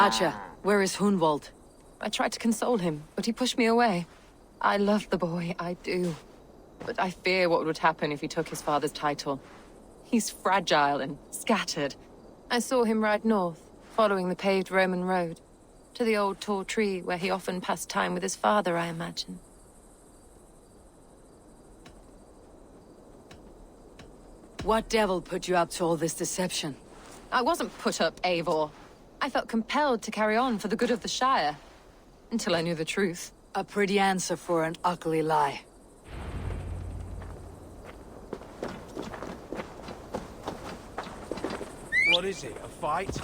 Archer, where is Hunwald? I tried to console him, but he pushed me away. I love the boy, I do. But I fear what would happen if he took his father's title. He's fragile and scattered. I saw him ride north, following the paved Roman road. To the old tall tree where he often passed time with his father, I imagine. What devil put you up to all this deception? I wasn't put up, Eivor. I felt compelled to carry on for the good of the Shire. Until I knew the truth. A pretty answer for an ugly lie. What is it? A fight?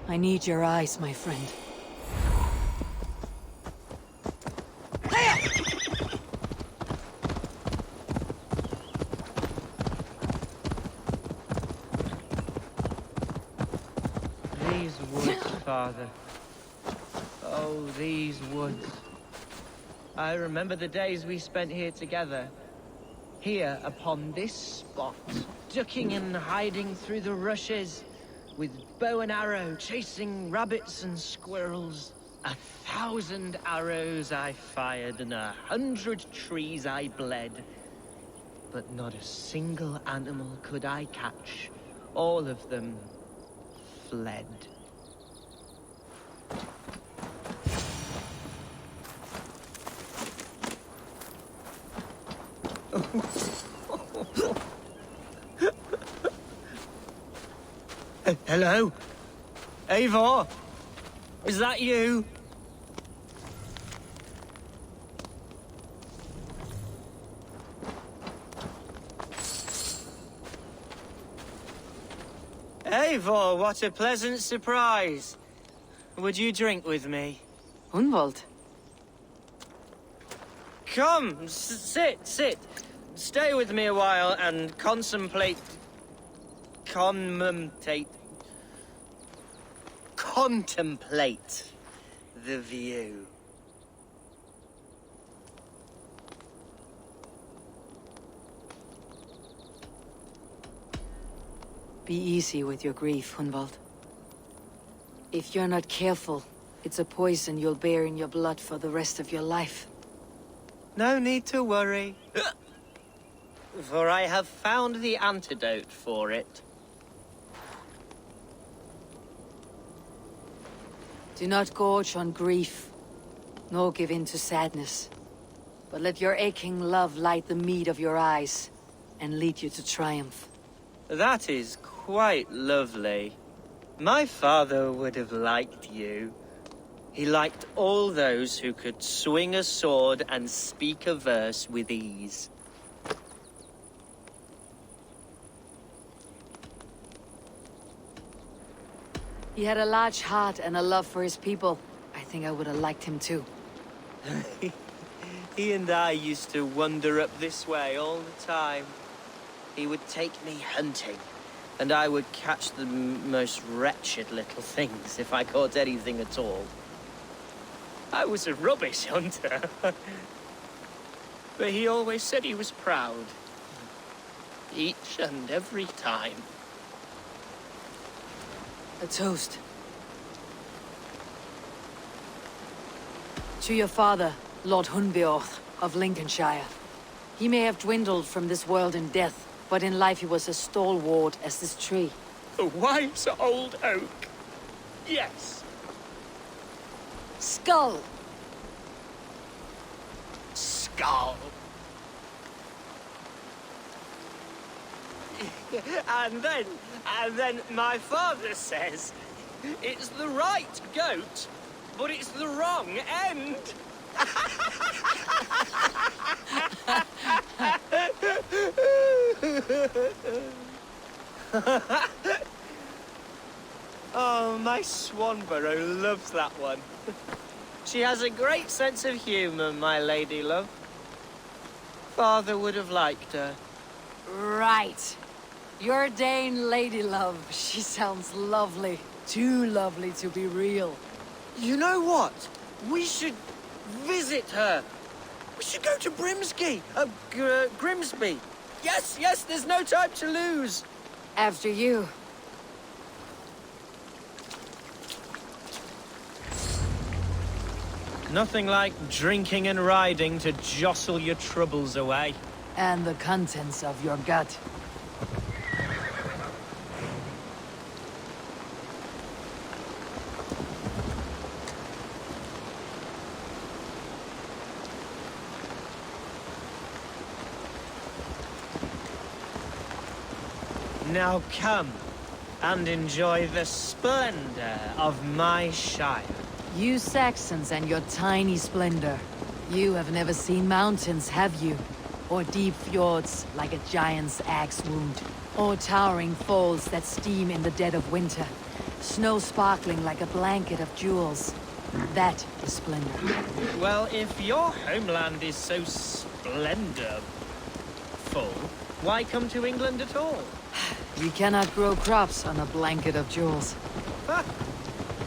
I need your eyes, my friend. These woods, Father. Oh, these woods. I remember the days we spent here together. Here, upon this spot. Ducking and hiding through the rushes. With bow and arrow, chasing rabbits and squirrels. 1,000 arrows I fired, and 100 trees I bled. But not a single animal could I catch. All of them fled. Hello? Eivor? Is that you? Eivor, what a pleasant surprise. Would you drink with me? Hunwald? Come, sit. Stay with me a while and contemplate the view. Be easy with your grief, Hunwald. If you're not careful, it's a poison you'll bear in your blood for the rest of your life. No need to worry. For I have found the antidote for it. Do not gorge on grief, nor give in to sadness. But let your aching love light the mead of your eyes, and lead you to triumph. That is quite lovely. My father would have liked you. He liked all those who could swing a sword and speak a verse with ease. He had a large heart and a love for his people. I think I would have liked him too. He and I used to wander up this way all the time. He would take me hunting, and I would catch the most wretched little things if I caught anything at all. I was a rubbish hunter. But he always said he was proud. Each and every time. A toast. To your father, Lord Hunbeorth of Lincolnshire. He may have dwindled from this world in death, but in life he was as stalwart as this tree. A wise old oak. Yes. Skull! Skull. and then my father says, it's the right goat, but it's the wrong end. Oh, my Swanborough loves that one. She has a great sense of humour, my lady love. Father would have liked her. Right. Your Dane lady love. She sounds lovely. Too lovely to be real. You know what? We should visit her. We should go to Grimsby. Yes, there's no time to lose. After you. Nothing like drinking and riding to jostle your troubles away. And the contents of your gut. Now come and enjoy the splendor of my shire. You Saxons and your tiny splendor. You have never seen mountains, have you? Or deep fjords like a giant's axe wound. Or towering falls that steam in the dead of winter. Snow sparkling like a blanket of jewels. That is splendor. Well, if your homeland is so splendorful, why come to England at all? You cannot grow crops on a blanket of jewels. Ha!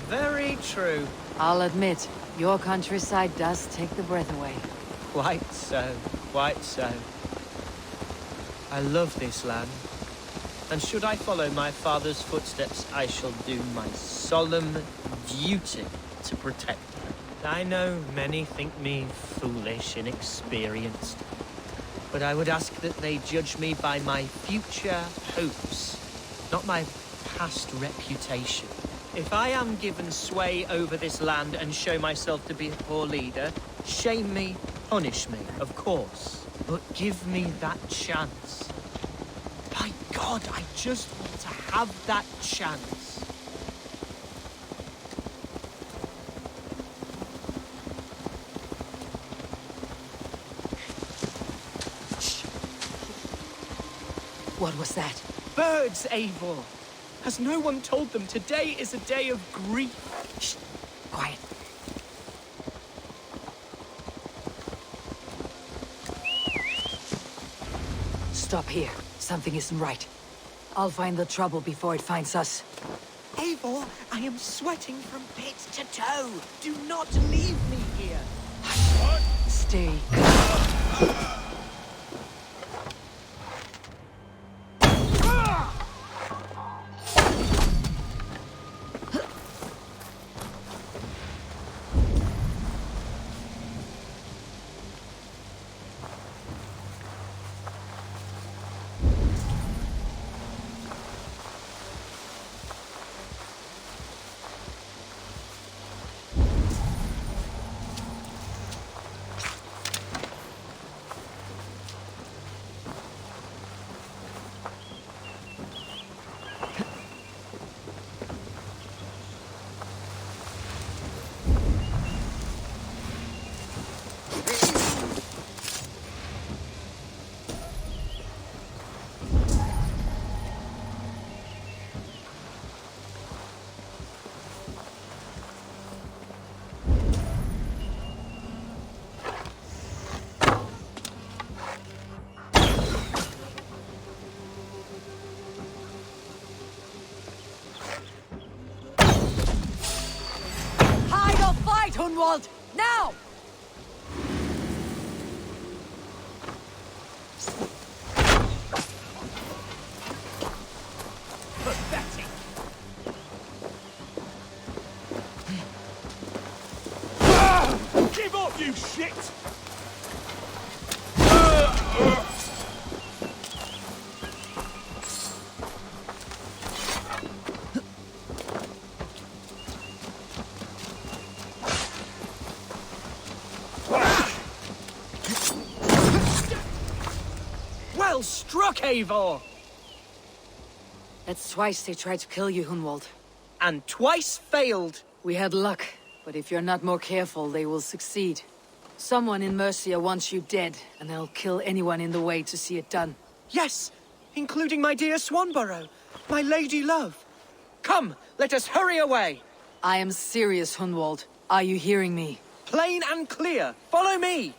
Very true. I'll admit, your countryside does take the breath away. Quite so, quite so. I love this land. And should I follow my father's footsteps, I shall do my solemn duty to protect her. I know many think me foolish, inexperienced. But I would ask that they judge me by my future hopes, not my past reputation. If I am given sway over this land and show myself to be a poor leader, shame me, punish me, of course. But give me that chance. By God, I just want to have that chance. What was that? Birds, Eivor! Has no one told them today is a day of grief? Shh! Quiet. Stop here. Something isn't right. I'll find the trouble before it finds us. Eivor, I am sweating from pit to toe. Do not leave me here. Stay. Hunwald! Now! Pathetic. Give up, you shit! struck Eivor! That's twice they tried to kill you, Hunwald. And twice failed. We had luck, but if you're not more careful, they will succeed. Someone in Mercia wants you dead, and they'll kill anyone in the way to see it done. Yes, including my dear Swanborough, my lady love. Come, let us hurry away. I am serious, Hunwald. Are you hearing me? Plain and clear. Follow me.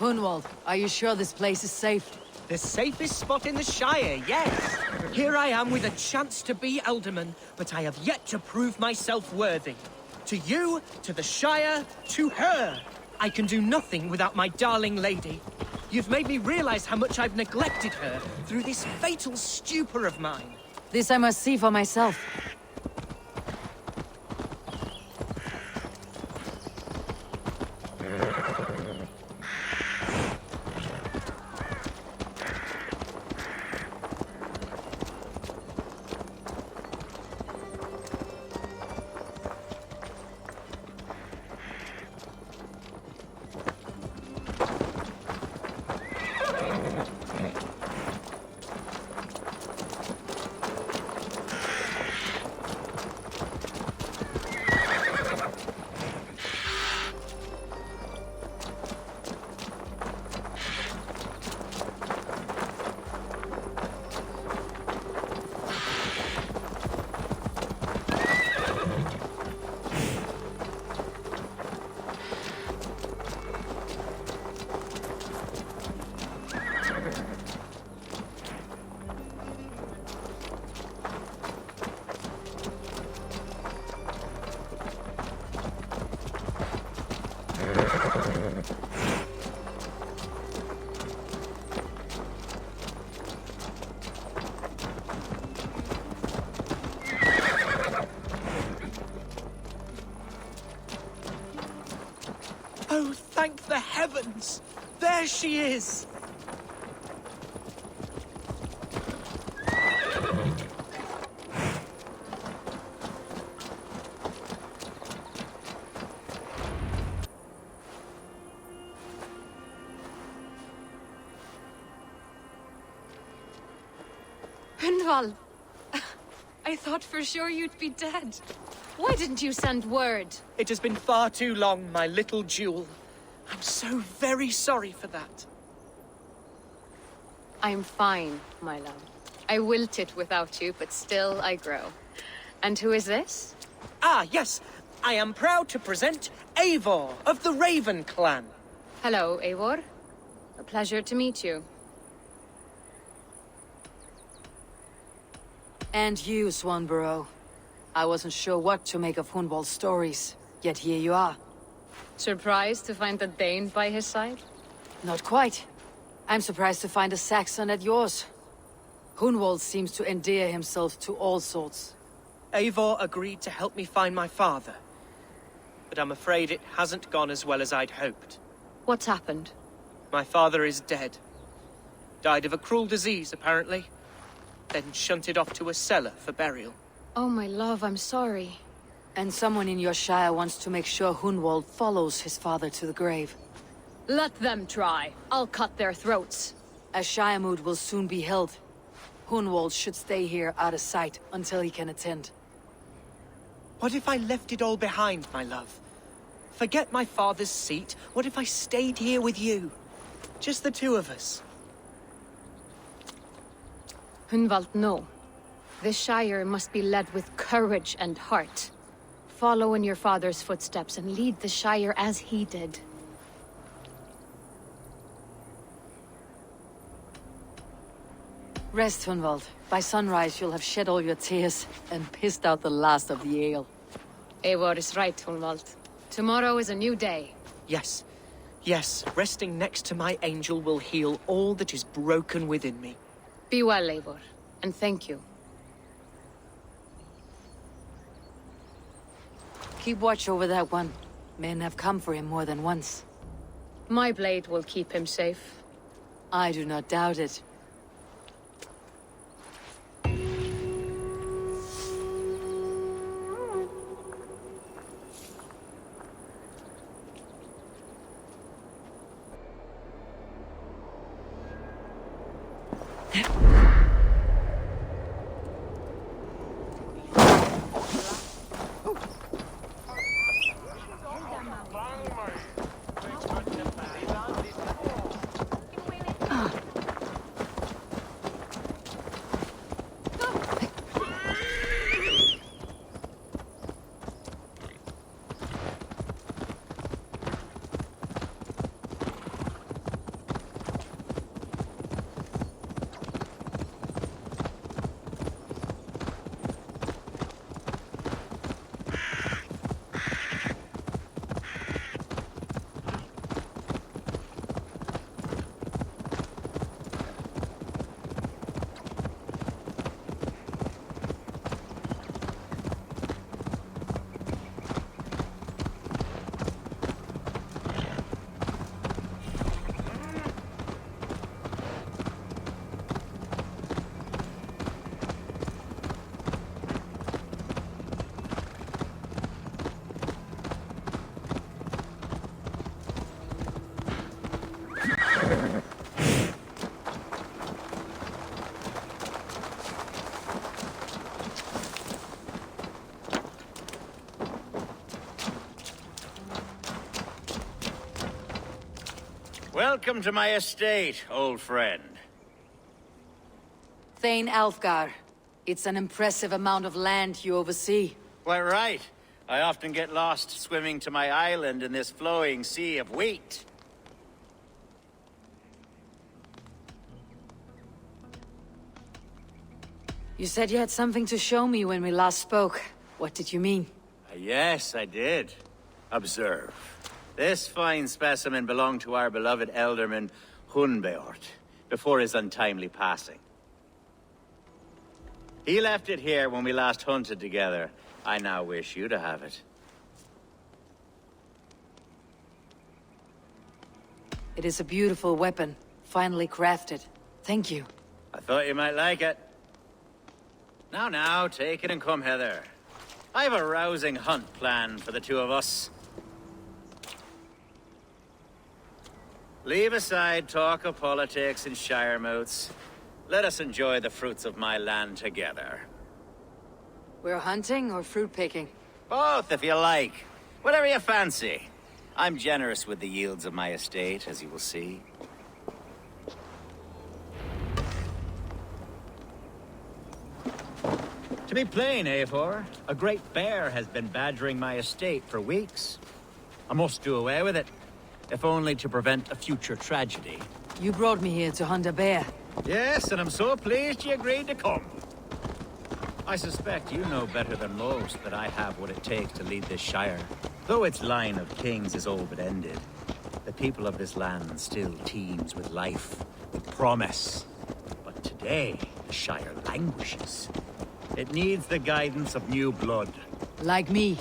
Hunwald, are you sure this place is safe? The safest spot in the Shire, yes. Here I am with a chance to be Alderman, but I have yet to prove myself worthy. To you, to the Shire, to her. I can do nothing without my darling lady. You've made me realize how much I've neglected her through this fatal stupor of mine. This I must see for myself. Oh, thank the heavens! There she is! Hunwald! I thought for sure you'd be dead. Why didn't you send word? It has been far too long, my little jewel. I'm so very sorry for that. I'm fine, my love. I wilted without you, but still I grow. And who is this? Ah, yes. I am proud to present Eivor of the Raven clan. Hello, Eivor. A pleasure to meet you. And you, Swanborough. I wasn't sure what to make of Hunwald's stories, yet here you are. Surprised to find the Thegn by his side? Not quite. I'm surprised to find a Saxon at yours. Hunwald seems to endear himself to all sorts. Eivor agreed to help me find my father. But I'm afraid it hasn't gone as well as I'd hoped. What's happened? My father is dead. Died of a cruel disease, apparently. Then shunted off to a cellar for burial. Oh, my love, I'm sorry. And someone in your shire wants to make sure Hunwald follows his father to the grave. Let them try. I'll cut their throats. A shire moot will soon be held. Hunwald should stay here out of sight until he can attend. What if I left it all behind, my love? Forget my father's seat. What if I stayed here with you? Just the two of us. Hunwald, no. This Shire must be led with courage and heart. Follow in your father's footsteps and lead the Shire as he did. Rest, Hunwald. By sunrise, you'll have shed all your tears and pissed out the last of the ale. Eivor is right, Hunwald. Tomorrow is a new day. Yes. Yes, resting next to my angel will heal all that is broken within me. Be well, Eivor, and thank you. Keep watch over that one. Men have come for him more than once. My blade will keep him safe. I do not doubt it. Welcome to my estate, old friend. Thegn Alfgar. It's an impressive amount of land you oversee. Quite right. I often get lost swimming to my island in this flowing sea of wheat. You said you had something to show me when we last spoke. What did you mean? Yes, I did. Observe. This fine specimen belonged to our beloved Elderman Hunwald before his untimely passing. He left it here when we last hunted together. I now wish you to have it. It is a beautiful weapon, finely crafted. Thank you. I thought you might like it. Now, take it and come hither. I've a rousing hunt planned for the two of us. Leave aside talk of politics and shire moats. Let us enjoy the fruits of my land together. We're hunting or fruit picking? Both, if you like. Whatever you fancy. I'm generous with the yields of my estate, as you will see. To be plain, Eivor, a great bear has been badgering my estate for weeks. I must do away with it, if only to prevent a future tragedy. You brought me here to hunt a bear. Yes, and I'm so pleased you agreed to come. I suspect you know better than most that I have what it takes to lead this shire. Though its line of kings is all but ended, the people of this land still teems with life, with promise. But today, the shire languishes. It needs the guidance of new blood. Like me.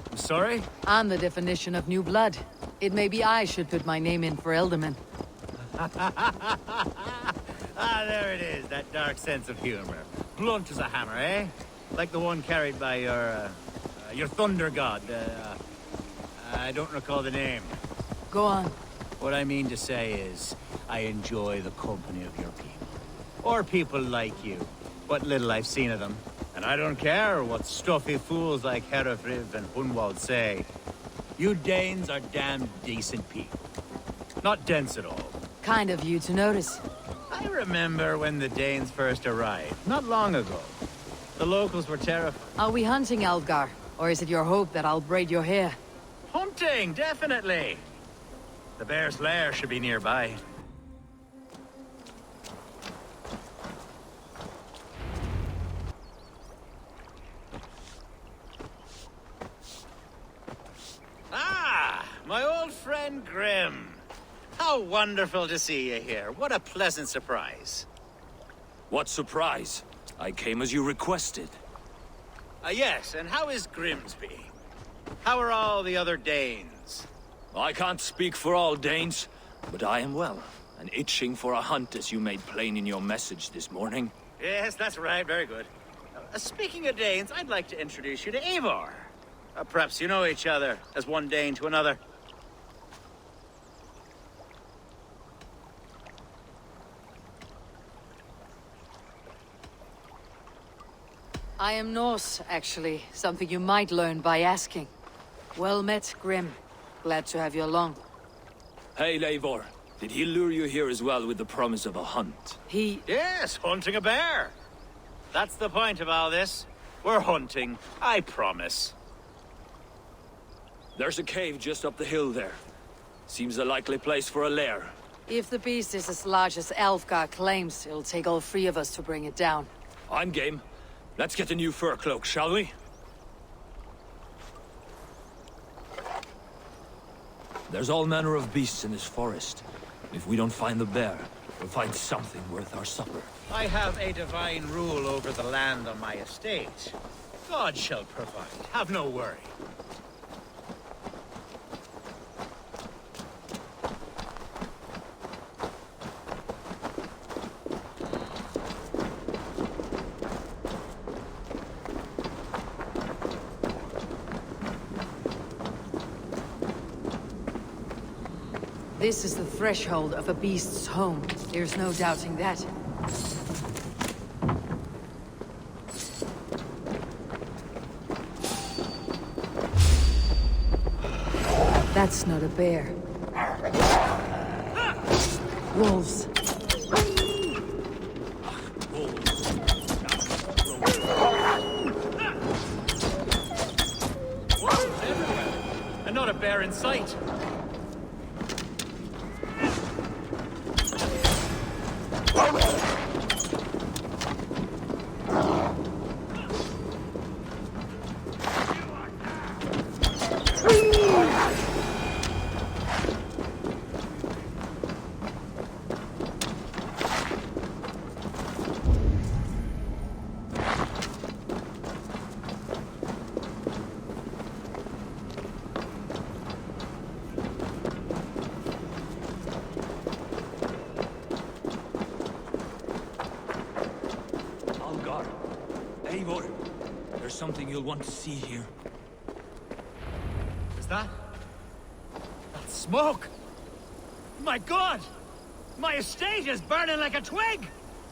I'm sorry? I'm the definition of new blood. It may be I should put my name in for Elderman. Ah, there it is, that dark sense of humor. Blunt as a hammer, eh? Like the one carried by your thunder god. I don't recall the name. Go on. What I mean to say is, I enjoy the company of your people. Or people like you. What little I've seen of them. And I don't care what stuffy fools like Herefriv and Hunwald say. You Danes are damn decent people. Not dense at all. Kind of you to notice. I remember when the Danes first arrived, not long ago. The locals were terrified. Are we hunting Alfgar? Or is it your hope that I'll braid your hair? Hunting, definitely. The bear's lair should be nearby. Ah, my old friend Grim. How wonderful to see you here. What a pleasant surprise. What surprise? I came as you requested. Yes, and how is Grimsby? How are all the other Danes? I can't speak for all Danes, but I am well, and itching for a hunt as you made plain in your message this morning. Yes, that's right. Very good. Speaking of Danes, I'd like to introduce you to Eivor. Perhaps you know each other, as one Dane to another. I am Norse, actually. Something you might learn by asking. Well met, Grim. Glad to have you along. Hey, Eivor. Did he lure you here as well with the promise of a hunt? Yes, hunting a bear. That's the point of all this. We're hunting, I promise. There's a cave just up the hill there. Seems a likely place for a lair. If the beast is as large as Alfgar claims, it'll take all three of us to bring it down. I'm game. Let's get a new fur cloak, shall we? There's all manner of beasts in this forest. If we don't find the bear, we'll find something worth our supper. I have a divine rule over the land on my estate. God shall provide. Have no worry. This is the threshold of a beast's home. There's no doubting that. That's not a bear. wolves. Wolves everywhere, and not a bear in sight. Eivor, there's something you'll want to see here. Is that smoke? My God! My estate is burning like a twig!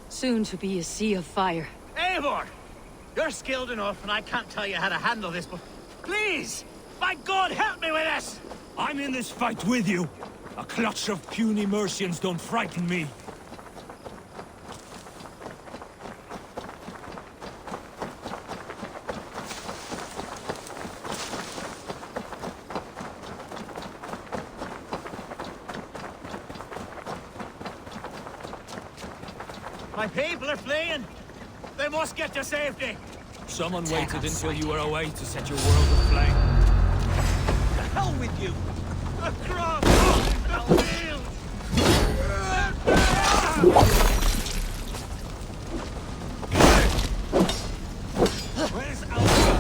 Soon to be a sea of fire. Eivor! You're skilled enough, and I can't tell you how to handle this, but please! My God, help me with this! I'm in this fight with you. A clutch of puny Mercians don't frighten me. My people are fleeing! They must get to safety! Someone waited until you were away to set your world aflame. The hell with you! Across the field! Where's Alpha?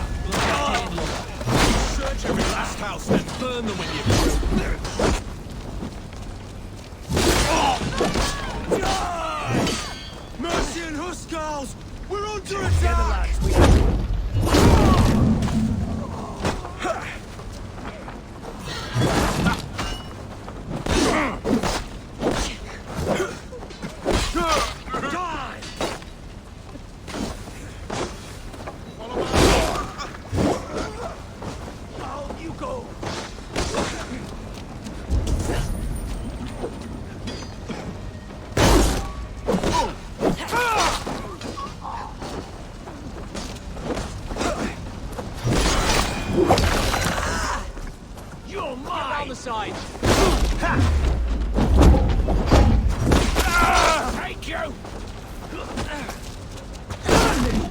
Search every last house and burn them when you're through. Mercian Huskarls! We're under attack! Side. Take you!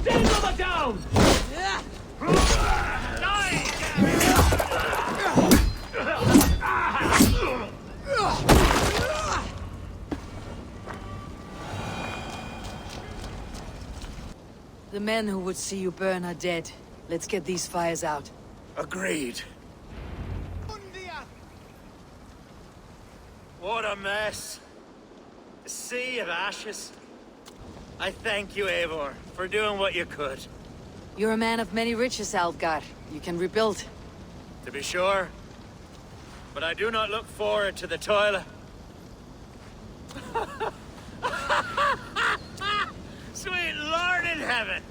Stand over down! The men who would see you burn are dead. Let's get these fires out. Agreed. What a mess. A sea of ashes. I thank you, Eivor, for doing what you could. You're a man of many riches, Alfgar. You can rebuild. To be sure. But I do not look forward to the toil. Sweet Lord in heaven!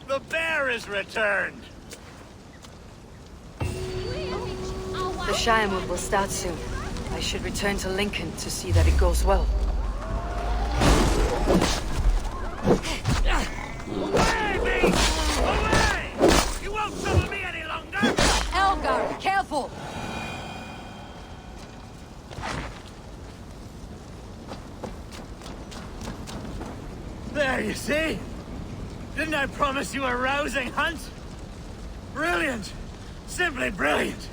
The bear is returned! The Shire move will start soon. I should return to Lincoln to see that it goes well. Away, beast! Away! You won't trouble me any longer! Alfgar, be careful! There, you see? Didn't I promise you a rousing hunt? Brilliant! Simply brilliant!